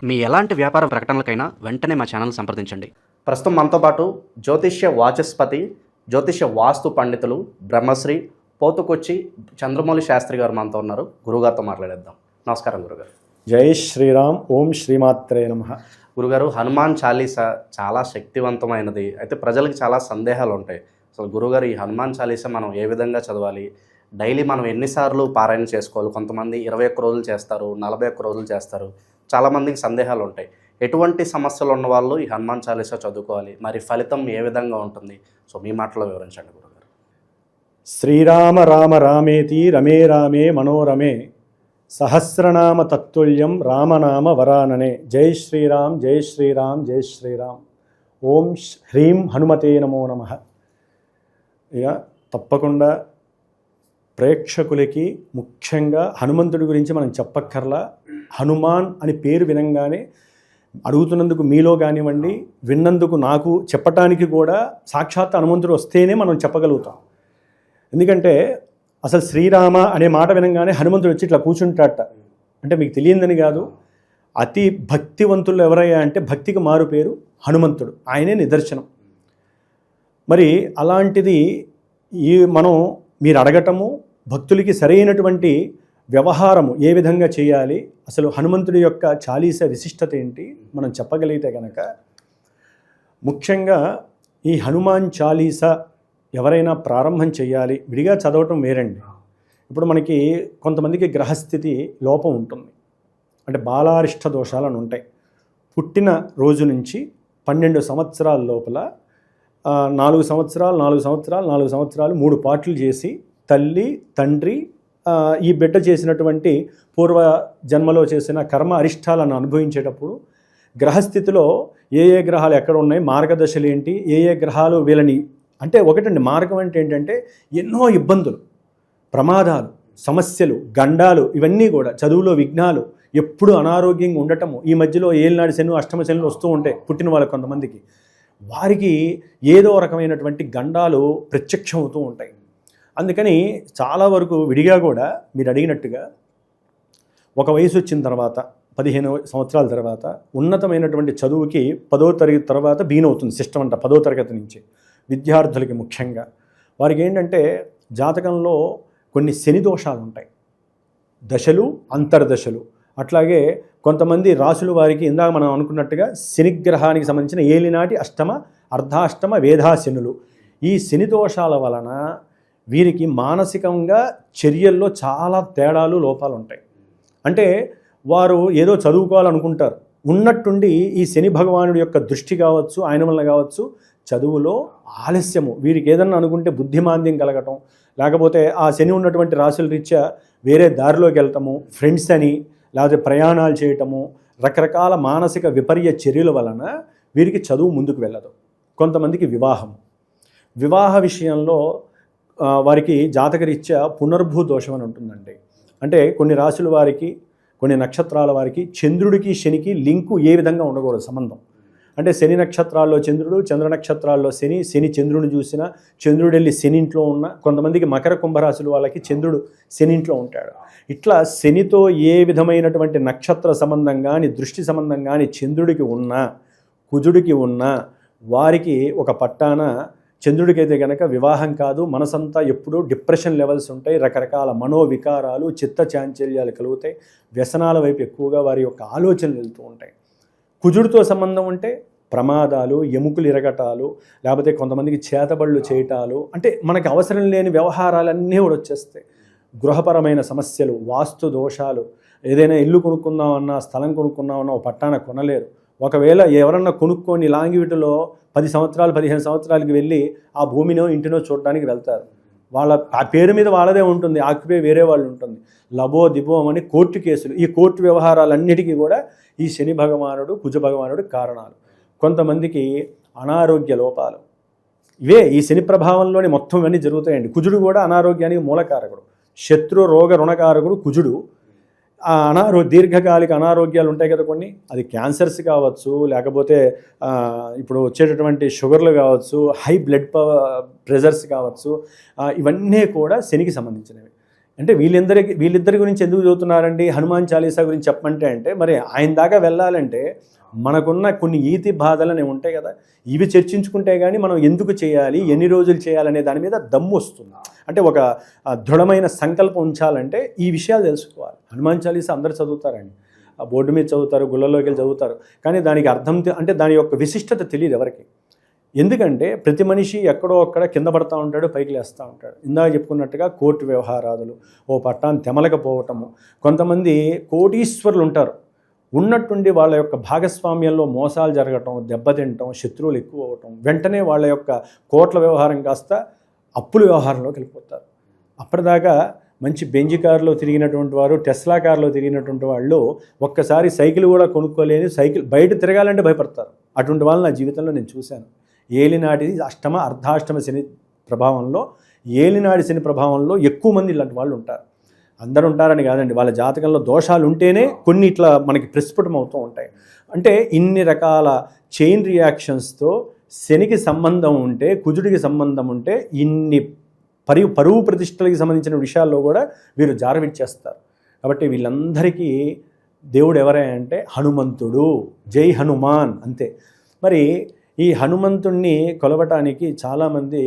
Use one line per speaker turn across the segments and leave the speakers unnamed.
మీ ఎలాంటి వ్యాపార ప్రకటనలకైనా వెంటనే మా ఛానల్ సంప్రదించండి.
ప్రస్తుతం మనతో పాటు జ్యోతిష్య వాచస్పతి, జ్యోతిష్య వాస్తు పండితులు బ్రహ్మశ్రీ పోతుకొచ్చి చంద్రమౌళి శాస్త్రి గారు మనతో ఉన్నారు. గురుగారితో మాట్లాడేద్దాం. నమస్కారం గురుగారు.
జై శ్రీరామ్. ఓం శ్రీమాత్రే నమః.
గురుగారు, హనుమాన్ చాలీసా చాలా శక్తివంతమైనది. అయితే ప్రజలకు చాలా సందేహాలు ఉంటాయి. అసలు గురుగారు, ఈ హనుమాన్ చాలీసా మనం ఏ విధంగా చదవాలి? డైలీ మనం ఎన్నిసార్లు పారాయణ చేసుకోవాలి? కొంతమంది 21 రోజులు చేస్తారు, 41 రోజులు చేస్తారు. చాలామందికి సందేహాలు ఉంటాయి. ఎటువంటి సమస్యలు ఉన్న వాళ్ళు ఈ హనుమాన్ చాలీసా చదువుకోవాలి? మరి ఫలితం ఏ విధంగా ఉంటుంది? సో మీ మాటలో వివరించండి గురుగారు.
శ్రీరామ రామ రామేతి రమే రామే మనోరమే సహస్రనామ తత్తుల్యం రామనామ వరాననే. జై శ్రీరామ్, జై శ్రీరామ్, జై శ్రీరామ్. ఓం హ్రీం హనుమతే నమో నమః. ఇక తప్పకుండా ప్రేక్షకులకి ముఖ్యంగా హనుమంతుడి గురించి మనం చెప్పక్కర్లా. హనుమాన్ అని పేరు వినంగానే అడుగుతున్నందుకు మీలో కానివ్వండి, విన్నందుకు నాకు చెప్పటానికి కూడా సాక్షాత్ హనుమంతుడు వస్తేనే మనం చెప్పగలుగుతాం. ఎందుకంటే అసలు శ్రీరామ అనే మాట వినంగానే హనుమంతుడు వచ్చి ఇట్లా కూర్చుంటాట. అంటే మీకు తెలియందని కాదు, అతి భక్తివంతులు ఎవరయ్యా అంటే భక్తికి మారు పేరు హనుమంతుడు. ఆయనే నిదర్శనం. మరి అలాంటిది మీరు అడగటము, భక్తులకి సరైనటువంటి వ్యవహారము ఏ విధంగా చేయాలి, అసలు హనుమంతుడి యొక్క చాలీస విశిష్టత ఏంటి మనం చెప్పగలిగితే కనుక, ముఖ్యంగా ఈ హనుమాన్ చాలీస ఎవరైనా ప్రారంభం చేయాలి, విడిగా చదవటం వేరండి. ఇప్పుడు మనకి కొంతమందికి గ్రహస్థితి లోపం ఉంటుంది, అంటే బాలారిష్ట దోషాలు అని ఉంటాయి. పుట్టిన రోజు నుంచి 12 సంవత్సరాల లోపల 4 సంవత్సరాలు 3 పాటలు చేసి తల్లి తండ్రి ఈ బిడ్డ చేసినటువంటి పూర్వ జన్మలో చేసిన కర్మ అరిష్టాలను అనుభవించేటప్పుడు గ్రహస్థితిలో ఏ గ్రహాలు ఎక్కడ ఉన్నాయి, మార్గదశలు ఏంటి, ఏ గ్రహాలు వీళ్ళని, అంటే ఒకటండి మార్గం అంటే ఏంటంటే ఎన్నో ఇబ్బందులు, ప్రమాదాలు, సమస్యలు, గండాలు, ఇవన్నీ కూడా చదువులో విఘ్నాలు, ఎప్పుడు అనారోగ్యంగా ఉండటము, ఈ మధ్యలో ఏలినాడు శని అష్టమ శనులు వస్తూ ఉంటాయి పుట్టిన వాళ్ళకి. కొంతమందికి వారికి ఏదో రకమైనటువంటి గండాలు ప్రత్యక్షం అవుతూ ఉంటాయి. అందుకని చాలా వరకు విడిగా కూడా మీరు అడిగినట్టుగా ఒక వయసు వచ్చిన తర్వాత 15 సంవత్సరాల తర్వాత ఉన్నతమైనటువంటి చదువుకి 10వ తరగతి తర్వాత అవుతుంది సిస్టమ్ అంట. 10వ తరగతి నుంచి విద్యార్థులకి ముఖ్యంగా వారికి ఏంటంటే జాతకంలో కొన్ని శని దోషాలు ఉంటాయి, దశలు, అంతర్దశలు. అట్లాగే కొంతమంది రాసులు వారికి ఇందాక మనం అనుకున్నట్టుగా శనిగ్రహానికి సంబంధించిన ఏలినాటి అష్టమ, అర్ధాష్టమ, వేధాశనులు. ఈ శని దోషాల వలన వీరికి మానసికంగా చర్యల్లో చాలా తేడాలు, లోపాలు ఉంటాయి. అంటే వారు ఏదో చదువుకోవాలనుకుంటారు, ఉన్నట్టుండి ఈ శని భగవానుడి యొక్క దృష్టి కావచ్చు, ఆయన వల్ల కావచ్చు చదువులో ఆలస్యము, వీరికి ఏదన్నా అనుకుంటే బుద్ధిమాంద్యం కలగటం, లేకపోతే ఆ శని ఉన్నటువంటి రాశుల రీత్యా వేరే దారిలోకి వెళ్ళటము, ఫ్రెండ్స్ అని, లేకపోతే ప్రయాణాలు చేయటము, రకరకాల మానసిక విపర్య చర్యల వలన వీరికి చదువు ముందుకు వెళ్ళదు. కొంతమందికి వివాహ విషయంలో వారికి జాతకరీత్యా పునర్భూ దోషం అని ఉంటుందండి. అంటే కొన్ని రాశుల వారికి, కొన్ని నక్షత్రాల వారికి చంద్రుడికి శనికి లింకు ఏ విధంగా ఉండకూడదు, సంబంధం. అంటే శని నక్షత్రాల్లో చంద్రుడు, చంద్ర నక్షత్రాల్లో శని, శని చంద్రుడిని చూసినా, చంద్రుడు వెళ్ళి శని ఇంట్లో ఉన్న, కొంతమందికి మకర కుంభరాశుల వాళ్ళకి చంద్రుడు శని ఇంట్లో ఉంటాడు. ఇట్లా శనితో ఏ విధమైనటువంటి నక్షత్ర సంబంధం కానీ, దృష్టి సంబంధం కానీ చంద్రుడికి ఉన్నా, కుజుడికి ఉన్నా, వారికి ఒక పట్టాన చంద్రుడికైతే కనుక వివాహం కాదు, మనసంతా ఎప్పుడూ డిప్రెషన్ లెవెల్స్ ఉంటాయి, రకరకాల మనోవికారాలు, చిత్త చాంచల్యాలు కలుగుతాయి, వ్యసనాల వైపు ఎక్కువగా వారి యొక్క ఆలోచనలు వెళ్తూ ఉంటాయి. కుజుడితో సంబంధం ఉంటే ప్రమాదాలు, ఎముకలు ఇరగటాలు, లేకపోతే కొంతమందికి చేతబళ్ళు చేయటాలు, అంటే మనకి అవసరం లేని వ్యవహారాలన్నీ కూడా వచ్చేస్తాయి. గృహపరమైన సమస్యలు, వాస్తు దోషాలు, ఏదైనా ఇల్లు కొనుక్కుందామన్నా, స్థలం కొనుక్కుందామన్నా ఒక పట్టాన కొనలేరు. ఒకవేళ ఎవరన్నా కొనుక్కొని లాంగివిటిలో 10 సంవత్సరాలు 15 సంవత్సరాలకి వెళ్ళి ఆ భూమినో ఇంటినో చూడడానికి వెళ్తారు. వాళ్ళ ఆ పేరు మీద వాళ్ళదే ఉంటుంది, ఆక్యుపై వేరే వాళ్ళు ఉంటుంది. లబో దిబో అని కోర్టు కేసులు, ఈ కోర్టు వ్యవహారాలన్నిటికీ కూడా ఈ శని భగవానుడు, కుజ భగవానుడు కారణాలు. కొంతమందికి అనారోగ్య లోపాలు, ఇవే ఈ శని ప్రభావంలోనే మొత్తం ఇవన్నీ జరుగుతాయండి. కుజుడు కూడా అనారోగ్యానికి మూలకారకుడు, శత్రు రోగ రుణకారకుడు కుజుడు. దీర్ఘకాలిక అనారోగ్యాలు ఉంటాయి కదా కొన్ని, అది క్యాన్సర్స్ కావచ్చు, లేకపోతే ఇప్పుడు వచ్చేటటువంటి షుగర్లు కావచ్చు, హై బ్లడ్ ప్రెషర్స్ కావచ్చు, ఇవన్నీ కూడా శనికి సంబంధించినవి. అంటే వీళ్ళిద్దరి గురించి ఎందుకు చదువుతున్నారండి హనుమాన్ చాలీసా గురించి చెప్పమంటే అంటే మరి ఆయన దాకా వెళ్ళాలంటే మనకున్న కొన్ని ఈతి బాధలు ఉంటాయి కదా, ఇవి చర్చించుకుంటే కానీ మనం ఎందుకు చేయాలి, ఎన్ని రోజులు చేయాలనే దాని మీద దమ్ము వస్తుంది. అంటే ఒక దృఢమైన సంకల్పం ఉంచాలంటే ఈ విషయాలు తెలుసుకోవాలి. హనుమాన్ చాలీసా అందరు చదువుతారండి, ఆ బోర్డు మీద చదువుతారు, గుళ్ళలోకి వెళ్ళి చదువుతారు, కానీ దానికి అర్థం అంటే దాని యొక్క విశిష్టత తెలియదు ఎవరికి. ఎందుకంటే ప్రతి మనిషి ఎక్కడో అక్కడ కింద పడతా ఉంటాడు, పైకి లేస్తూ ఉంటాడు. ఇందాక చెప్పుకున్నట్టుగా కోర్టు వ్యవహారాదులు, ఓ పట్టాన్ని తెమలకపోవటము, కొంతమంది కోటీశ్వరులు ఉంటారు, ఉన్నట్టుండి వాళ్ళ యొక్క భాగస్వామ్యంలో మోసాలు జరగటం, దెబ్బతింటం, శత్రువులు ఎక్కువ అవ్వటం, వెంటనే వాళ్ళ యొక్క కోట్ల వ్యవహారం కాస్త అప్పుల వ్యవహారంలోకి వెళ్ళిపోతారు. అప్పటిదాకా మంచి బెంజ్ కారులో తిరిగినటువంటి వారు, టెస్లా కారులో తిరిగినటువంటి వాళ్ళు ఒక్కసారి సైకిల్ కూడా కొనుక్కోలేని, సైకిల్ బయట తిరగాలంటే భయపడతారు. అటువంటి వాళ్ళు నా జీవితంలో నేను చూశాను. ఏలినాటి అష్టమ అర్ధాష్టమ శని ప్రభావంలో, ఏలినాడి శని ప్రభావంలో ఎక్కువ మంది ఇలాంటి వాళ్ళు ఉంటారు. అందరూ ఉంటారని కాదండి, వాళ్ళ జాతకంలో దోషాలు ఉంటేనే కొన్ని ఇట్లా మనకి ప్రస్ఫుటం అవుతూ ఉంటాయి. అంటే ఇన్ని రకాల చైన్ రియాక్షన్స్తో శనికి సంబంధం ఉంటే, కుజుడికి సంబంధం ఉంటే, ఇన్ని పరువు ప్రతిష్టలకి సంబంధించిన విషయాల్లో కూడా వీరు జారవిచ్చేస్తారు. కాబట్టి వీళ్ళందరికీ దేవుడు ఎవరే అంటే హనుమంతుడు, జై హనుమాన్ అంతే. మరి ఈ హనుమంతుణ్ణి కొలవటానికి చాలామంది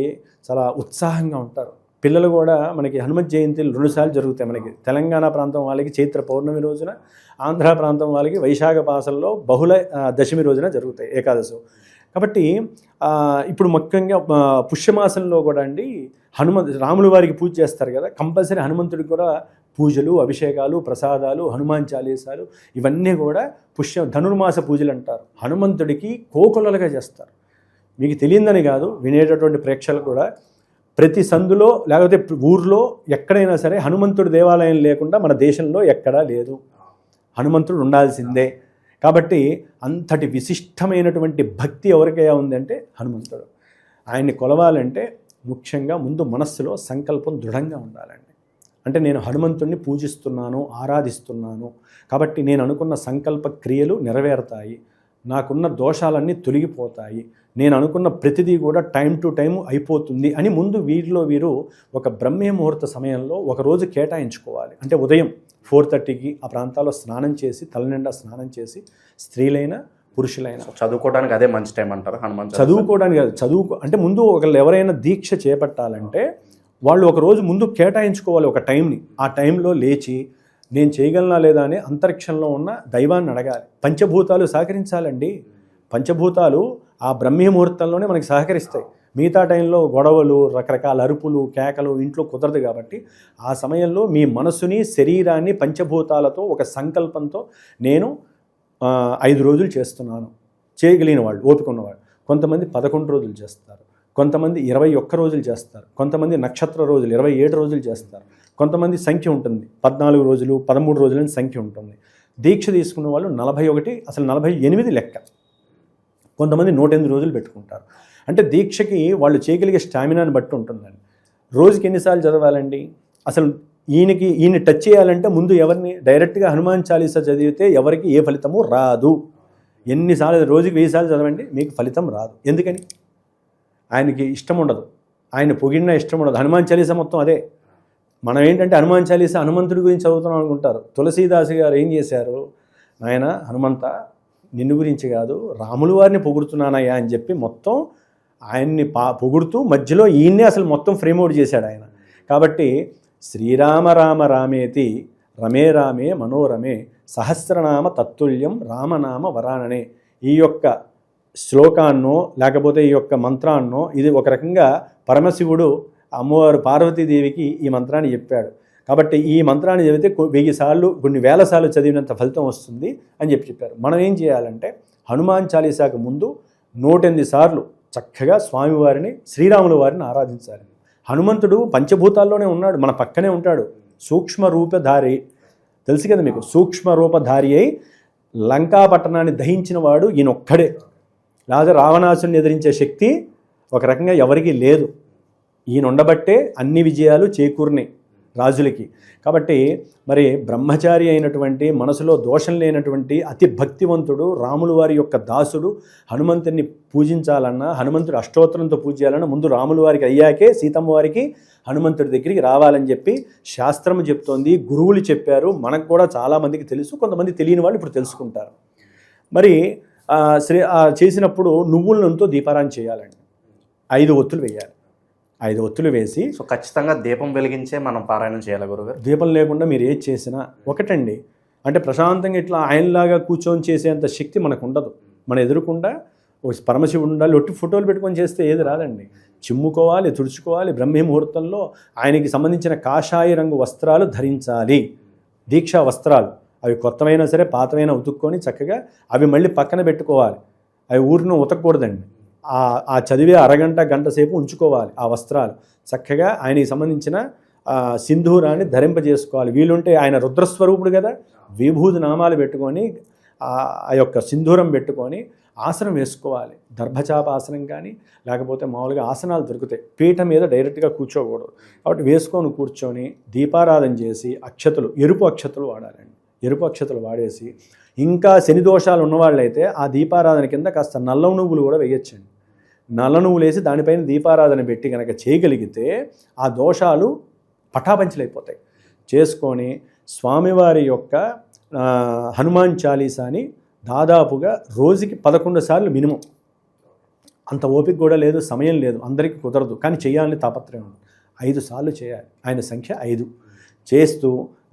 చాలా ఉత్సాహంగా ఉంటారు. పిల్లలు కూడా మనకి హనుమత్ జయంతిలు 2 సార్లు జరుగుతాయి. మనకి తెలంగాణ ప్రాంతం వాళ్ళకి చైత్ర పౌర్ణమి రోజున, ఆంధ్ర ప్రాంతం వాళ్ళకి వైశాఖ మాసంలో బహుళ దశమి రోజున జరుగుతాయి, ఏకాదశి. కాబట్టి ఇప్పుడు ముఖ్యంగా పుష్యమాసంలో కూడా అండి రాముల వారికి పూజ చేస్తారు కదా, కంపల్సరీ హనుమంతుడికి కూడా పూజలు, అభిషేకాలు, ప్రసాదాలు, హనుమాన్ చాలీసాలు ఇవన్నీ కూడా ధనుర్మాస పూజలు అంటారు. హనుమంతుడికి కోకొల్లలుగా చేస్తారు. మీకు తెలియదని కాదు, వినేటటువంటి ప్రేక్షకులు కూడా ప్రతి సందులో లేకపోతే ఊర్లో ఎక్కడైనా సరే హనుమంతుడి దేవాలయం లేకుండా మన దేశంలో ఎక్కడా లేదు. హనుమంతుడు ఉండాల్సిందే. కాబట్టి అంతటి విశిష్టమైనటువంటి భక్తి ఎవరికైనా ఉందంటే హనుమంతుడు. ఆయన్ని కొలవాలంటే ముఖ్యంగా ముందు మనస్సులో సంకల్పం దృఢంగా ఉండాలండి. అంటే నేను హనుమంతుడిని పూజిస్తున్నాను, ఆరాధిస్తున్నాను, కాబట్టి నేను అనుకున్న సంకల్ప క్రియలు నెరవేరుతాయి, నాకున్న దోషాలన్నీ తొలగిపోతాయి, నేను అనుకున్న ప్రతిదీ కూడా టైం టు టైం అయిపోతుంది అని ముందు వీరు ఒక బ్రహ్మే ముహూర్త సమయంలో ఒకరోజు కేటాయించుకోవాలి. అంటే ఉదయం 4:30కి ఆ ప్రాంతాల్లో స్నానం చేసి, తలనిండా స్నానం చేసి, స్త్రీలైనా పురుషులైనా
చదువుకోవడానికి అదే మంచి టైం అంటారు హనుమాన్.
చదువుకోవడానికి కాదు, అంటే ముందు ఒకళ్ళు ఎవరైనా దీక్ష చేపట్టాలంటే వాళ్ళు ఒకరోజు ముందు కేటాయించుకోవాలి ఒక టైంని. ఆ టైంలో లేచి నేను చేయగలనా లేదా అని అంతరిక్షంలో ఉన్న దైవాన్ని అడగాలి. పంచభూతాలు సహకరించాలండి. పంచభూతాలు ఆ బ్రహ్మీ ముహూర్తంలోనే మనకి సహకరిస్తాయి. మిగతా టైంలో గొడవలు, రకరకాల అరుపులు, కేకలు ఇంట్లో కుదరదు. కాబట్టి ఆ సమయంలో మీ మనసుని, శరీరాన్ని పంచభూతాలతో ఒక సంకల్పంతో నేను 5 రోజులు చేస్తున్నాను చేయగలిగిన వాళ్ళు, ఓపిక ఉన్నవాళ్ళు. కొంతమంది 11 రోజులు చేస్తారు, కొంతమంది 21 రోజులు చేస్తారు, కొంతమంది నక్షత్ర రోజులు 27 రోజులు చేస్తారు, కొంతమంది సంఖ్య ఉంటుంది 14 రోజులు 13 రోజులని సంఖ్య ఉంటుంది. దీక్ష తీసుకున్న వాళ్ళు 41 అసలు 48 లెక్క. కొంతమంది 108 రోజులు పెట్టుకుంటారు. అంటే దీక్షకి వాళ్ళు చేయగలిగే స్టామినాని బట్టి ఉంటుందండి. రోజుకి ఎన్నిసార్లు చదవాలండి? అసలు ఈయన టచ్ చేయాలంటే ముందు ఎవరిని డైరెక్ట్గా హనుమాన్ చాలీసా చదివితే ఎవరికి ఏ ఫలితము రాదు. ఎన్నిసార్లు రోజుకి 1000 సార్లు చదవండి, మీకు ఫలితం రాదు. ఎందుకని? ఆయనకి ఇష్టం ఉండదు, ఆయన పొగిడినా ఇష్టం ఉండదు. హనుమాన్ చాలీసా మొత్తం అదే. మనం ఏంటంటే హనుమాన్ చాలీసా హనుమంతుడి గురించి చదువుతున్నాం అనుకుంటారు. తులసీదాసు గారు ఏం చేశారు, నాయన హనుమంత నిన్ను గురించి కాదు రాములు వారిని పొగుడుతున్నానయ్యా అని చెప్పి మొత్తం ఆయన్ని పొగుడుతూ మధ్యలో ఈయన్నే అసలు మొత్తం ఫ్రేమ్ అవుట్ చేశాడు ఆయన. కాబట్టి శ్రీరామ రామ రామేతి రమే రామే మనోరమే సహస్రనామ తత్తుల్యం రామనామ వరాననే ఈ యొక్క శ్లోకాన్నో లేకపోతే ఈ యొక్క మంత్రాన్నో, ఇది ఒక రకంగా పరమశివుడు అమ్మవారు పార్వతీదేవికి ఈ మంత్రాన్ని చెప్పాడు. కాబట్టి ఈ మంత్రాన్ని చదివితే 1000 సార్లు, కొన్ని వేల సార్లు చదివినంత ఫలితం వస్తుంది అని చెప్పారు. మనం ఏం చేయాలంటే హనుమాన్ చాలీసాకు ముందు 108 సార్లు చక్కగా స్వామివారిని, శ్రీరాముల వారిని ఆరాధించాలి. హనుమంతుడు పంచభూతాల్లోనే ఉన్నాడు, మన పక్కనే ఉంటాడు. సూక్ష్మ రూపధారి తెలుసు కదా మీకు, సూక్ష్మ రూపధారి అయి లంకా పట్టణాన్ని దహించిన వాడు ఈయనొక్కడే. లేదా రావణాసుని ఎదిరించే శక్తి ఒక రకంగా ఎవరికీ లేదు. ఈయన ఉండబట్టే అన్ని విజయాలు చేకూరినాయి. రాజులకి. కాబట్టి మరి బ్రహ్మచారి అయినటువంటి మనసులో దోషం లేనటువంటి అతి భక్తివంతుడు రాములు వారి యొక్క దాసుడు హనుమంతుడిని పూజించాలన్నా, హనుమంతుడు అష్టోత్తరంతో పూజ చేయాలన్నా ముందు రాములు వారికి అయ్యాకే సీతమ్మ వారికి హనుమంతుడి దగ్గరికి రావాలని చెప్పి శాస్త్రం చెప్తోంది, గురువులు చెప్పారు. మనకు కూడా చాలామందికి తెలుసు, కొంతమంది తెలియని వాళ్ళు ఇప్పుడు తెలుసుకుంటారు. మరి చేసినప్పుడు నువ్వుల నూనెతో దీపారాయణ చేయాలండి. 5 ఒత్తులు వేయాలి. 5 ఒత్తులు వేసి,
సో ఖచ్చితంగా దీపం వెలిగించే మనం పారాయణం చేయాలి గురుగారు.
దీపం లేకుండా మీరు ఏది చేసినా ఒకటండి. అంటే ప్రశాంతంగా ఇట్లా ఆయనలాగా కూర్చొని చేసేంత శక్తి మనకు ఉండదు. మన ఎదురుకుండా ఒక పరమశివుడు ఉండాలి. ఒట్టి ఫోటోలు పెట్టుకొని చేస్తే ఏది రాదండి. చిమ్ముకోవాలి, తుడుచుకోవాలి. బ్రహ్మీ ముహూర్తంలో ఆయనకి సంబంధించిన కాషాయ రంగు వస్త్రాలు ధరించాలి, దీక్షా వస్త్రాలు. అవి కొత్తవైనా సరే పాతవైనా ఉతుక్కొని చక్కగా అవి మళ్ళీ పక్కన పెట్టుకోవాలి. అవి ఊరిని ఉతకూడదండి. ఆ చదివే అరగంట గంట సేపు ఉంచుకోవాలి ఆ వస్త్రాలు. చక్కగా ఆయనకి సంబంధించిన సింధూరాన్ని ధరింపజేసుకోవాలి. వీలుంటే ఆయన రుద్రస్వరూపుడు కదా, విభూతి నామాలు పెట్టుకొని ఆ యొక్క సింధూరం పెట్టుకొని ఆసనం వేసుకోవాలి. దర్భచాప ఆసనం కానీ లేకపోతే మామూలుగా ఆసనాలు దొరుకుతాయి. పీఠ మీద డైరెక్ట్గా కూర్చోకూడదు. కాబట్టి వేసుకొని కూర్చొని దీపారాధన చేసి అక్షతలు, ఎరుపు అక్షతలు వాడాలండి. ఎరుపు అక్షతలు వాడేసి, ఇంకా శని దోషాలు ఉన్నవాళ్ళైతే ఆ దీపారాధన కింద కాస్త నల్ల నువ్వులు కూడా వేయచ్చండి. నల్ల నువ్వులు వేసి దానిపైన దీపారాధన పెట్టి కనుక చేయగలిగితే ఆ దోషాలు పటాపంచలైపోతాయి. చేసుకొని స్వామివారి యొక్క హనుమాన్ చాలీసాని దాదాపుగా రోజుకి 11 సార్లు మినిమం. అంత ఓపిక కూడా లేదు, సమయం లేదు, అందరికీ కుదరదు, కానీ చేయాలని తాపత్రయం ఉంది. 5 సార్లు చేయాలి. ఆయన సంఖ్య 5 చేస్తూ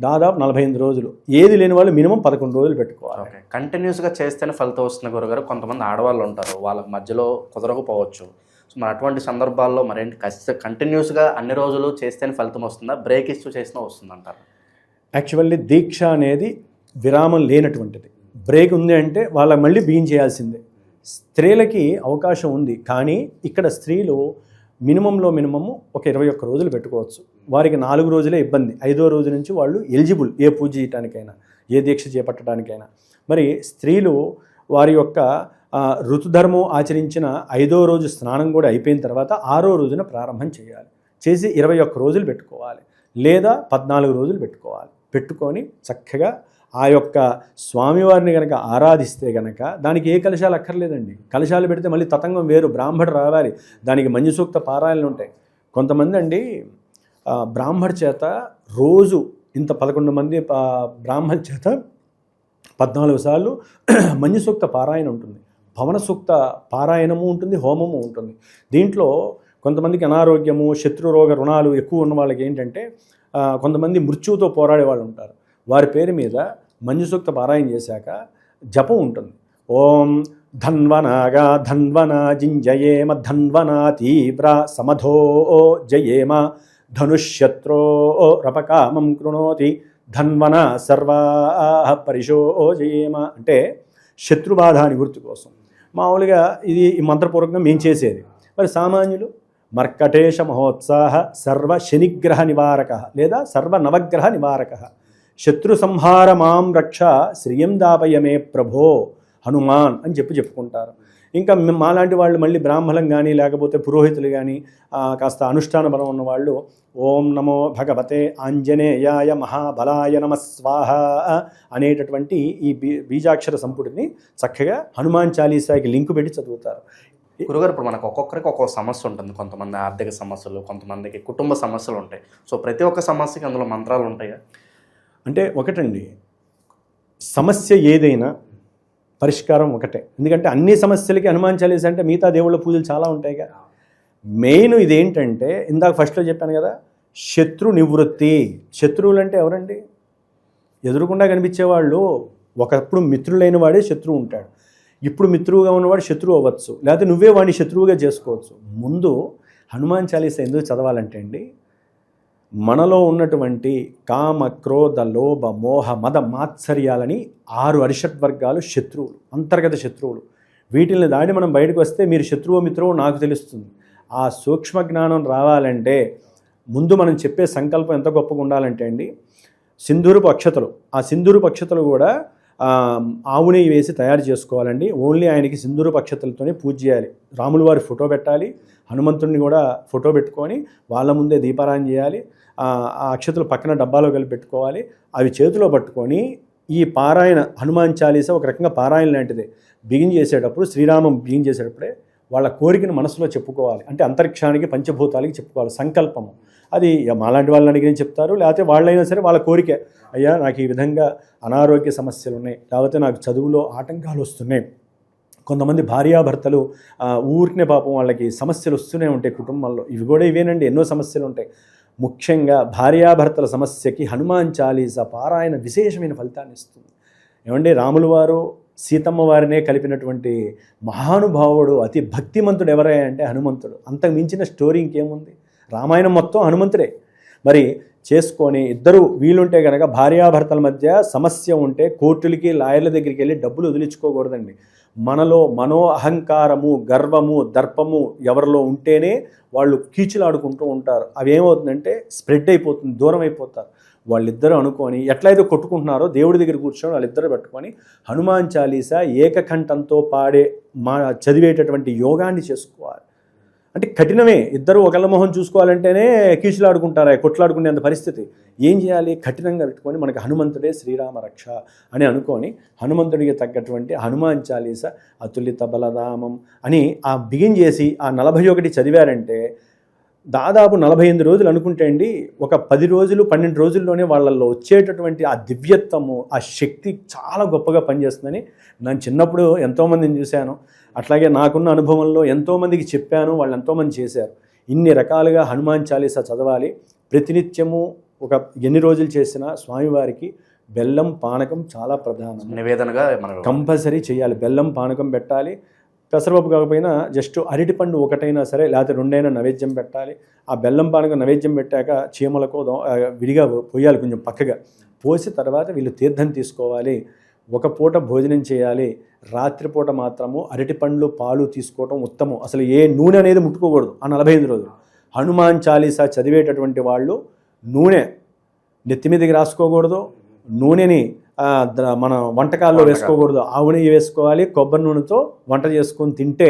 దాదాపు 45 రోజులు. ఏది లేని వాళ్ళు మినిమం 11 రోజులు పెట్టుకోవాలి.
ఓకే, కంటిన్యూస్గా చేస్తేనే ఫలితం వస్తుంది గురుగారు. కొంతమంది ఆడవాళ్ళు ఉంటారు, వాళ్ళకి మధ్యలో కుదరకపోవచ్చు. సో మరి అటువంటి సందర్భాల్లో మరేంటి, కంటిన్యూస్గా అన్ని రోజులు చేస్తేనే ఫలితం వస్తుందా, బ్రేక్ ఇస్తూ చేసినా వస్తుందంటారు?
యాక్చువల్లీ దీక్ష అనేది విరామం లేనటువంటిది. బ్రేక్ ఉంది అంటే వాళ్ళ మళ్ళీ బిగిన్ చేయాల్సిందే. స్త్రీలకి అవకాశం ఉంది, కానీ ఇక్కడ స్త్రీలు మినిమంలో మినిమము ఒక 21 రోజులు పెట్టుకోవచ్చు. వారికి 4 రోజులే ఇబ్బంది. 5వ రోజు నుంచి వాళ్ళు ఎలిజిబుల్ ఏ పూజ చేయడానికైనా, ఏ దీక్ష చేపట్టడానికైనా. మరి స్త్రీలు వారి యొక్క ఋతుధర్మం ఆచరించిన 5వ రోజు స్నానం కూడా అయిపోయిన తర్వాత 6వ రోజున ప్రారంభం చేయాలి. చేసి 21 రోజులు పెట్టుకోవాలి, లేదా 14 రోజులు పెట్టుకోవాలి. పెట్టుకొని చక్కగా ఆ యొక్క స్వామివారిని కనుక ఆరాధిస్తే కనుక దానికి ఏ కలశాలు అక్కర్లేదండి. కలశాలు పెడితే మళ్ళీ తతంగం వేరు, బ్రాహ్మడు రావాలి, దానికి మంజు సూక్త పారాయణలు ఉంటాయి. కొంతమంది అండి బ్రాహ్మడి చేత రోజు ఇంత 11 మంది బ్రాహ్మణుల చేత 14 సార్లు మంజు సూక్త పారాయణ ఉంటుంది, పవన సూక్త పారాయణము ఉంటుంది, హోమము ఉంటుంది. దీంట్లో కొంతమందికి అనారోగ్యము, శత్రురోగ రుణాలు ఎక్కువ ఉన్న వాళ్ళకి ఏంటంటే కొంతమంది మృత్యువుతో పోరాడే వాళ్ళు ఉంటారు. వారి పేరు మీద మంజు సూక్త పారాయణ చేశాక జపం ఉంటుంది. ఓం ధన్వనాగా ధన్వనా జింజయేమ ధన్వనా తీవ్ర సమధో జయేమ ధనుష్యత్రో రపకామం కృణోతి ధన్వన సర్వా పరిశో జయేమ. అంటే శత్రుబాధ నివృత్తి కోసం మామూలుగా ఇది ఈ మంత్రపూర్వకంగా మేము చేసేది. మరి సామాన్యులు మర్కటేశ మహోత్సాహ సర్వ శనిగ్రహ నివారక లేదా సర్వ నవగ్రహ నివారక శత్రు సంహార మాం రక్ష శ్రియం దాపయమే ప్రభో హనుమాన్ అని చెప్పుకుంటారు. ఇంకా మాలాంటి వాళ్ళు మళ్ళీ బ్రాహ్మణం కానీ లేకపోతే పురోహితులు కానీ కాస్త అనుష్ఠాన బలం ఉన్నవాళ్ళు ఓం నమో భగవతే ఆంజనేయాయ మహాబలాయ నమ స్వాహ అనేటటువంటి ఈ బీజాక్షర సంపుటిని చక్కగా హనుమాన్ చాలీసాకి లింకు పెట్టి చదువుతారు.
గురుగారు, ఇప్పుడు మనకు ఒక్కొక్కరికి ఒక్కొక్క సమస్య ఉంటుంది. కొంతమంది ఆర్థిక సమస్యలు, కొంతమందికి కుటుంబ సమస్యలు ఉంటాయి. సో ప్రతి ఒక్క సమస్యకి అందులో మంత్రాలు ఉంటాయా?
అంటే ఒకటండి, సమస్య ఏదైనా పరిష్కారం ఒకటే. ఎందుకంటే అన్ని సమస్యలకి హనుమాన్ చాలీసా అంటే మిగతా దేవుళ్ళ పూజలు చాలా ఉంటాయిగా. మెయిన్ ఇదేంటంటే ఇందాక ఫస్ట్లో చెప్పాను కదా, శత్రు నివృత్తి. శత్రువులు అంటే ఎవరండి? ఎదురుకుండా కనిపించేవాళ్ళు. ఒకప్పుడు మిత్రులైన వాడే శత్రువు ఉంటాడు, ఇప్పుడు మిత్రువుగా ఉన్నవాడు శత్రువు అవ్వచ్చు, లేకపోతే నువ్వే వాడిని శత్రువుగా చేసుకోవచ్చు. ముందు హనుమాన్ చాలీసా ఎందుకు చదవాలంటే అండి, మనలో ఉన్నటువంటి కామ క్రోధ లోభ మోహ మద మాత్సర్యాలని 6 అరిషడ్వర్గాలు శత్రువులు, అంతర్గత శత్రువులు. వీటిని దాడి మనం బయటకు వస్తే మీరు శత్రువు మిత్రువు నాకు తెలుస్తుంది. ఆ సూక్ష్మ జ్ఞానం రావాలంటే ముందు మనం చెప్పే సంకల్పం ఎంత గొప్పగా ఉండాలంటే అండి, సింధూరపు అక్షతలు. ఆ సింధూరపు అక్షతలు కూడా ఆవు నెయ్యి వేసి తయారు చేసుకోవాలండి. ఓన్లీ ఆయనకి సింధూరపు అక్షతలతోనే పూజ చేయాలి. రాముల వారి ఫోటో పెట్టాలి, హనుమంతుడిని కూడా ఫోటో పెట్టుకొని వాళ్ళ ముందే దీపారాయణ చేయాలి. ఆ అక్షతలు పక్కన డబ్బాలో కలిపి పెట్టుకోవాలి. అవి చేతిలో పట్టుకొని ఈ పారాయణ హనుమాన్ చాలీసా ఒక రకంగా పారాయణ లాంటిదే. బిగిన్ చేసేటప్పుడు శ్రీరామం బిగిన్ చేసేటప్పుడే వాళ్ళ కోరికను మనసులో చెప్పుకోవాలి. అంటే అంతరిక్షానికి పంచభూతాలకి చెప్పుకోవాలి సంకల్పము. అది మాలాంటి వాళ్ళని అడిగిన చెప్తారు, లేకపోతే వాళ్ళైనా సరే వాళ్ళ కోరిక, అయ్యా నాకు ఈ విధంగా అనారోగ్య సమస్యలు ఉన్నాయి, లేకపోతే నాకు చదువులో ఆటంకాలు వస్తున్నాయి. కొంతమంది భార్యాభర్తలు ఊరికనే పాపం వాళ్ళకి సమస్యలు వస్తూనే ఉంటాయి కుటుంబంలో. ఇవి కూడా ఇవేనండి, ఎన్నో సమస్యలు ఉంటాయి. ముఖ్యంగా భార్యాభర్తల సమస్యకి హనుమాన్ చాలీసా పారాయణ విశేషమైన ఫలితాన్ని ఇస్తుంది. ఏమంటే రాముల వారు సీతమ్మ వారినే కలిపినటువంటి మహానుభావుడు, అతి భక్తిమంతుడు ఎవరే అంటే హనుమంతుడు. అంతకు మించిన స్టోరీ ఇంకేముంది? రామాయణం మొత్తం హనుమంతుడే. మరి చేసుకొని ఇద్దరు వీలుంటే కనుక భార్యాభర్తల మధ్య సమస్య ఉంటే కోర్టులకి లాయర్ల దగ్గరికి వెళ్ళి డబ్బులు వదిలించుకోకూడదండి. మనలో మనో అహంకారము, గర్వము, దర్పము ఎవరిలో ఉంటేనే వాళ్ళు కీచులాడుకుంటూ ఉంటారు. అవి ఏమవుతుందంటే స్ప్రెడ్ అయిపోతుంది, దూరం అయిపోతారు. వాళ్ళిద్దరూ అనుకొని ఎట్లయితే కొట్టుకుంటున్నారో దేవుడి దగ్గర కూర్చొని వాళ్ళిద్దరూ పెట్టుకొని హనుమాన్ చాలీసా ఏకకంఠంతో చదివేటటువంటి యోగాన్ని చేసుకోవాలి. అంటే కఠినమే, ఇద్దరు ఒకళ్ళ మొహం చూసుకోవాలంటేనే కీచులాడుకుంటారా, కొట్లాడుకునేంత పరిస్థితి. ఏం చేయాలి? కఠినంగా పెట్టుకొని మనకి హనుమంతుడే శ్రీరామ రక్ష అని అనుకొని హనుమంతుడికి తగ్గటువంటి హనుమాన్ చాలీసా అతులిత బలరామం అని బిగిన్ చేసి 41 చదివారంటే దాదాపు 48 రోజులు అనుకుంటే అండి, ఒక 10 రోజులు 12 రోజుల్లోనే వాళ్ళల్లో వచ్చేటటువంటి ఆ దివ్యత్వము, ఆ శక్తి చాలా గొప్పగా పనిచేస్తుందని నేను చిన్నప్పుడు ఎంతోమందిని చూశాను. అట్లాగే నాకున్న అనుభవంలో ఎంతోమందికి చెప్పాను, వాళ్ళు ఎంతోమంది చేశారు. ఇన్ని రకాలుగా హనుమాన్ చాలీసా చదవాలి. ప్రతినిత్యము ఒక ఎన్ని రోజులు చేసినా స్వామివారికి బెల్లం పానకం చాలా ప్రధానం,
నివేదనగా
కంపల్సరీ చేయాలి. బెల్లం పానకం పెట్టాలి. పెసరపప్పు కాకపోయినా జస్ట్ అరటిపండు ఒకటైనా సరే, లేకపోతే 2 నైవేద్యం పెట్టాలి. ఆ బెల్లం పానకం నైవేద్యం పెట్టాక చీమలకు విడిగా పోయాలి, కొంచెం పక్కగా పోసి తర్వాత వీళ్ళు తీర్థం తీసుకోవాలి. ఒక పూట భోజనం చేయాలి. రాత్రిపూట మాత్రము అరటిపండ్లు పాలు తీసుకోవటం ఉత్తమం. అసలు ఏ నూనె అనేది ముట్టుకోకూడదు ఆ 45 రోజులు. హనుమాన్ చాలీసా చదివేటటువంటి వాళ్ళు నూనె నెత్తి మీదకి రాసుకోకూడదు, నూనెని మన వంటకాల్లో వేసుకోకూడదు. ఆవు నెయ్యి వేసుకోవాలి. కొబ్బరి నూనెతో వంట చేసుకొని తింటే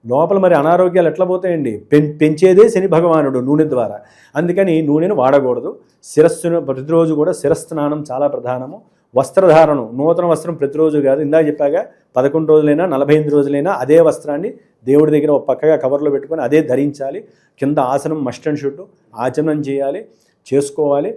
లోపల మరి అనారోగ్యాలు ఎట్లా పోతాయండి? పెంచేదే శని భగవానుడు నూనె ద్వారా. అందుకని నూనెను వాడకూడదు. శిరస్సును ప్రతిరోజు కూడా శిరస్నానం చాలా ప్రధానము. వస్త్రధారణం, నూతన వస్త్రం ప్రతిరోజు కాదు, ఇందాక చెప్పాక 11 రోజులైనా 45 రోజులైనా అదే వస్త్రాన్ని దేవుడి దగ్గర ఒక పక్కగా కవర్లో పెట్టుకొని అదే ధరించాలి. కింద ఆసనం మస్ట్ అండ్ షుడ్ ఆచమనం చేయాలి, చేసుకోవాలి.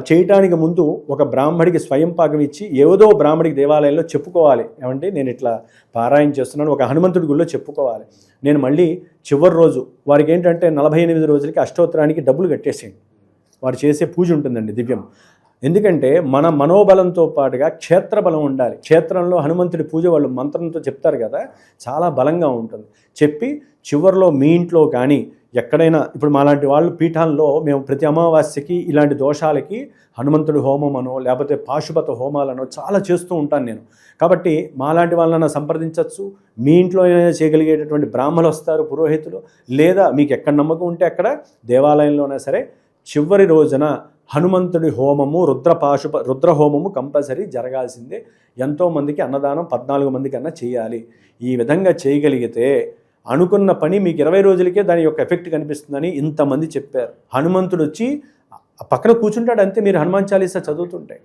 చేయటానికి ముందు ఒక బ్రాహ్మడికి స్వయం పాకం ఇచ్చి ఏదో బ్రాహ్మడికి దేవాలయంలో చెప్పుకోవాలి, ఏమంటే నేను ఇట్లా పారాయణ చేస్తున్నాను, ఒక హనుమంతుడి గుళ్ళో చెప్పుకోవాలి. నేను మళ్ళీ చివరి రోజు వారికి ఏంటంటే 48 రోజులకి అష్టోత్తరానికి డబ్బులు కట్టేసేయండి. వారు చేసే పూజ ఉంటుందండి దివ్యం. ఎందుకంటే మన మనోబలంతో పాటుగా క్షేత్రబలం ఉండాలి. క్షేత్రంలో హనుమంతుడి పూజ వాళ్ళు మంత్రంతో చెప్తారు కదా, చాలా బలంగా ఉంటుంది. చెప్పి చివరిలో మీ ఇంట్లో కానీ ఎక్కడైనా, ఇప్పుడు మాలాంటి వాళ్ళు పీఠాల్లో మేము ప్రతి అమావాస్యకి ఇలాంటి దోషాలకి హనుమంతుడి హోమం అనో లేకపోతే పాశుపత హోమాలనో చాలా చేస్తూ ఉంటాను నేను. కాబట్టి మాలాంటి వాళ్ళని సంప్రదించవచ్చు. మీ ఇంట్లో చేయగలిగేటటువంటి బ్రాహ్మణులు వస్తారు, పురోహితులు, లేదా మీకు ఎక్కడ నమ్మకం ఉంటే అక్కడ దేవాలయంలోనే సరే చివరి రోజున హనుమంతుడి హోమము, రుద్ర హోమము కంపల్సరీ జరగాల్సిందే. ఎంతోమందికి అన్నదానం 14 మందికి అన్నా చేయాలి. ఈ విధంగా చేయగలిగితే అనుకున్న పని మీకు 20 రోజులకే దాని యొక్క ఎఫెక్ట్ కనిపిస్తుందని ఇంతమంది చెప్పారు. హనుమంతుడు వచ్చి పక్కన కూర్చుంటాడు అంతే. మీరు హనుమాన్ చాలీసా చదువుతుంటే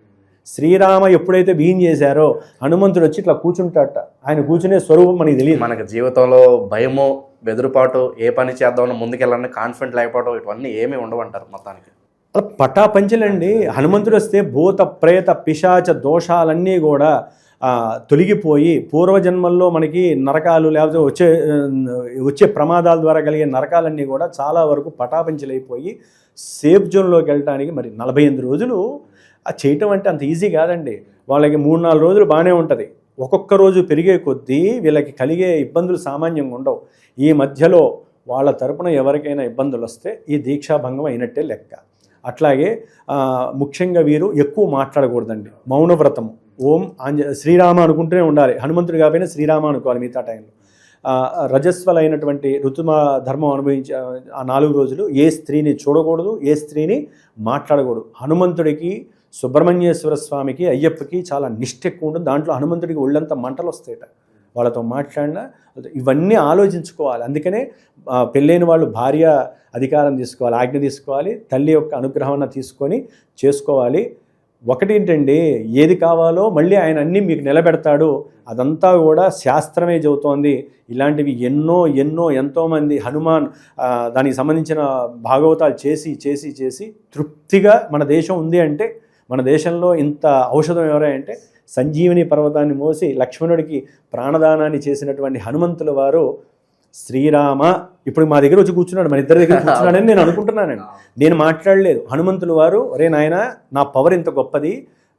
శ్రీరామ ఎప్పుడైతే బిగిన్ చేశారో హనుమంతుడు వచ్చి ఇట్లా కూర్చుంటాడట. ఆయన కూర్చునే స్వరూపం మనకి తెలియదు.
మనకి జీవితంలో భయము, బెదురుపాటు, ఏ పని చేద్దామని ముందుకెళ్ళాలని కాన్ఫిడెంట్ లేకపోవడం, ఇవన్నీ ఏమీ ఉండవంటారు మొత్తానికి.
అలా పటాపంచలండి. హనుమంతుడు వస్తే భూత ప్రేత పిశాచ దోషాలన్నీ కూడా తొలగిపోయి పూర్వజన్మల్లో మనకి నరకాలు లేకపోతే వచ్చే ప్రమాదాల ద్వారా కలిగే నరకాలన్నీ కూడా చాలా వరకు పటాపంచలైపోయి సేఫ్ జోన్లోకి వెళ్ళడానికి మరి 48 రోజులు చేయటం అంటే అంత ఈజీ కాదండి. వాళ్ళకి 3-4 రోజులు బాగానే ఉంటుంది. ఒక్కొక్క రోజు పెరిగే కొద్దీ వీళ్ళకి కలిగే ఇబ్బందులు సామాన్యంగా ఉండవు. ఈ మధ్యలో వాళ్ళ తరపున ఎవరికైనా ఇబ్బందులు వస్తే ఈ దీక్షాభంగం అయినట్టే లెక్క. అట్లాగే ముఖ్యంగా వీరు ఎక్కువ మాట్లాడకూడదండి. మౌనవ్రతము, ఓం శ్రీరామ అనుకుంటూనే ఉండాలి. హనుమంతుడు కాకపోయినా శ్రీరామ అనుకోవాలి మిగతా టైంలో. రజస్వలైనటువంటి ఋతుమ ధర్మం అనుభవించే ఆ 4 రోజులు ఏ స్త్రీని చూడకూడదు, ఏ స్త్రీని మాట్లాడకూడదు. హనుమంతుడికి, సుబ్రహ్మణ్యేశ్వర స్వామికి, అయ్యప్పకి చాలా నిష్ఠ ఎక్కువ ఉంటుంది. దాంట్లో హనుమంతుడికి ఒళ్ళంతా మంటలు వస్తాయట. వాళ్ళతో మాట్లాడినా, ఇవన్నీ ఆలోచించుకోవాలి. అందుకనే పెళ్ళైన వాళ్ళు భార్య అధికారం తీసుకోవాలి, ఆజ్ఞ తీసుకోవాలి, తల్లి యొక్క అనుగ్రహం తీసుకొని చేసుకోవాలి. ఒకటి ఏంటండి, ఏది కావాలో మళ్ళీ ఆయన అన్నీ మీకు నిలబెడతాడు. అదంతా కూడా శాస్త్రమే చెబుతోంది. ఇలాంటివి ఎంతోమంది హనుమాన్ దానికి సంబంధించిన భాగవతాలు చేసి తృప్తిగా మన దేశం ఉంది అంటే, మన దేశంలో ఇంత ఔషధం ఎవరంటే సంజీవని పర్వతాన్ని మోసి లక్ష్మణుడికి ప్రాణదానాన్ని చేసినటువంటి హనుమంతుల వారు శ్రీరామ ఇప్పుడు మా దగ్గర వచ్చి కూర్చున్నాడు, మన ఇద్దరి దగ్గర కూర్చున్నాడని నేను అనుకుంటున్నానండి. నేను మాట్లాడలేదు. హనుమంతుల వారు, ఒరే నాయన నా పవర్ ఇంత గొప్పది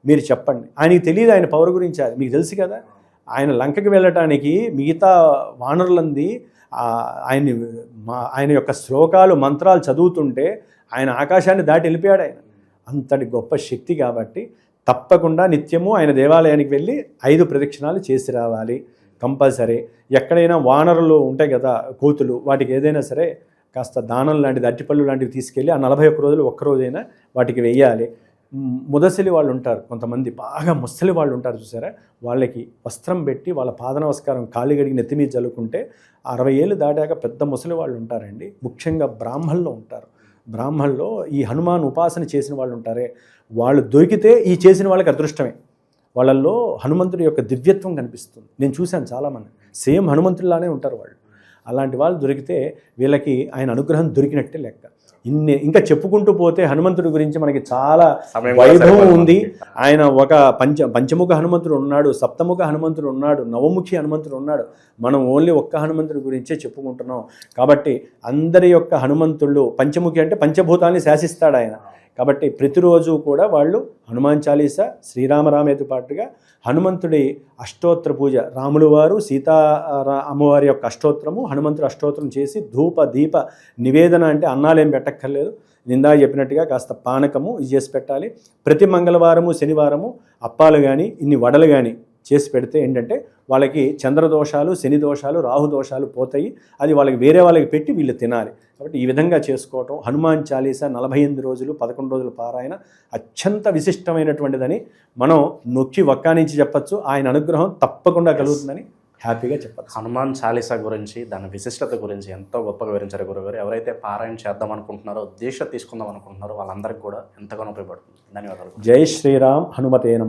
మీరు చెప్పండి. ఆయనకి తెలియదు ఆయన పవర్ గురించి, అది మీకు తెలుసు కదా. ఆయన లంకకి వెళ్ళటానికి మిగతా వానరులంది ఆయన యొక్క శ్లోకాలు మంత్రాలు చదువుతుంటే ఆయన ఆకాశాన్ని దాటి వెళ్ళిపోయాడు. ఆయన అంతటి గొప్ప శక్తి కాబట్టి తప్పకుండా నిత్యము ఆయన దేవాలయానికి వెళ్ళి 5 ప్రదక్షిణాలు చేసి రావాలి కంపల్సరీ. ఎక్కడైనా వానరులు ఉంటాయి కదా, కోతులు, వాటికి ఏదైనా సరే కాస్త దానం లాంటిది, అరటిపళ్ళు లాంటివి తీసుకెళ్ళి ఆ 41 రోజులు ఒక్కరోజైనా వాటికి వెయ్యాలి. ముదసలి వాళ్ళు ఉంటారు, కొంతమంది బాగా ముసలి వాళ్ళు ఉంటారు చూసారా, వాళ్ళకి వస్త్రం పెట్టి వాళ్ళ పాద నమస్కారం కాళ్ళు గడిగి నెత్తి మీద చల్లుకుంటే 60 ఏళ్ళు దాటాక పెద్ద ముసలి వాళ్ళు ఉంటారండి. ముఖ్యంగా బ్రాహ్మణులు ఉంటారు. బ్రాహ్మణుల్లో ఈ హనుమాన్ ఉపాసన చేసిన వాళ్ళు ఉంటారే, వాళ్ళు దొరికితే ఈ చేసిన వాళ్ళకి అదృష్టమే. వాళ్ళల్లో హనుమంతుడి యొక్క దివ్యత్వం కనిపిస్తుంది. నేను చూశాను చాలామంది సేమ్ హనుమంతుడిలానే ఉంటారు వాళ్ళు. అలాంటి వాళ్ళు దొరికితే వీళ్ళకి ఆయన అనుగ్రహం దొరికినట్టే లెక్క. ఇంకా చెప్పుకుంటూ పోతే హనుమంతుడి గురించి మనకి చాలా వైభవం ఉంది. ఆయన ఒక పంచముఖ హనుమంతుడు ఉన్నాడు, సప్తముఖ హనుమంతుడు ఉన్నాడు, నవముఖి హనుమంతుడు ఉన్నాడు. మనం ఓన్లీ ఒక్క హనుమంతుడి గురించే చెప్పుకుంటున్నాం. కాబట్టి అందరి యొక్క హనుమంతుళ్ళు, పంచముఖి అంటే పంచభూతాన్ని శాసిస్తాడు ఆయన. కాబట్టి ప్రతిరోజు కూడా వాళ్ళు హనుమాన్ చాలీసా, శ్రీరామరామేతో పాటుగా హనుమంతుడి అష్టోత్తర పూజ, రాములు వారు సీతా అమ్మవారి యొక్క అష్టోత్తరము, హనుమంతుడు అష్టోత్తరం చేసి ధూప దీప నివేదన, అంటే అన్నాలేం పెట్టక్కర్లేదు, నిందా చెప్పినట్టుగా కాస్త పానకము ఇది చేసి పెట్టాలి. ప్రతి మంగళవారము శనివారము అప్పాలు కానీ ఇన్ని వడలు కానీ చేసి పెడితే ఏంటంటే వాళ్ళకి చంద్రదోషాలు, శని దోషాలు, రాహు దోషాలు పోతాయి. అది వాళ్ళకి వేరే వాళ్ళకి పెట్టి వీళ్ళు తినాలి. కాబట్టి ఈ విధంగా చేసుకోవటం, హనుమాన్ చాలీసా 48 రోజులు 11 రోజులు పారాయణ అత్యంత విశిష్టమైనటువంటిదని మనం నొక్కి వక్కానించి చెప్పచ్చు. ఆయన అనుగ్రహం తప్పకుండా కలుగుతుందని హ్యాపీగా చెప్పచ్చు.
హనుమాన్ చాలీసా గురించి, దాని విశిష్టత గురించి ఎంతో గొప్పగా వివరించారు గురుగారు. ఎవరైతే పారాయణ చేద్దాం అనుకుంటున్నారో, దీక్ష తీసుకుందాం అనుకుంటున్నారో వాళ్ళందరికీ కూడా ఎంతగానో ఉపయోగపడుతుంది. ధన్యవాదాలు.
జై శ్రీరామ్. హనుమతే నమః.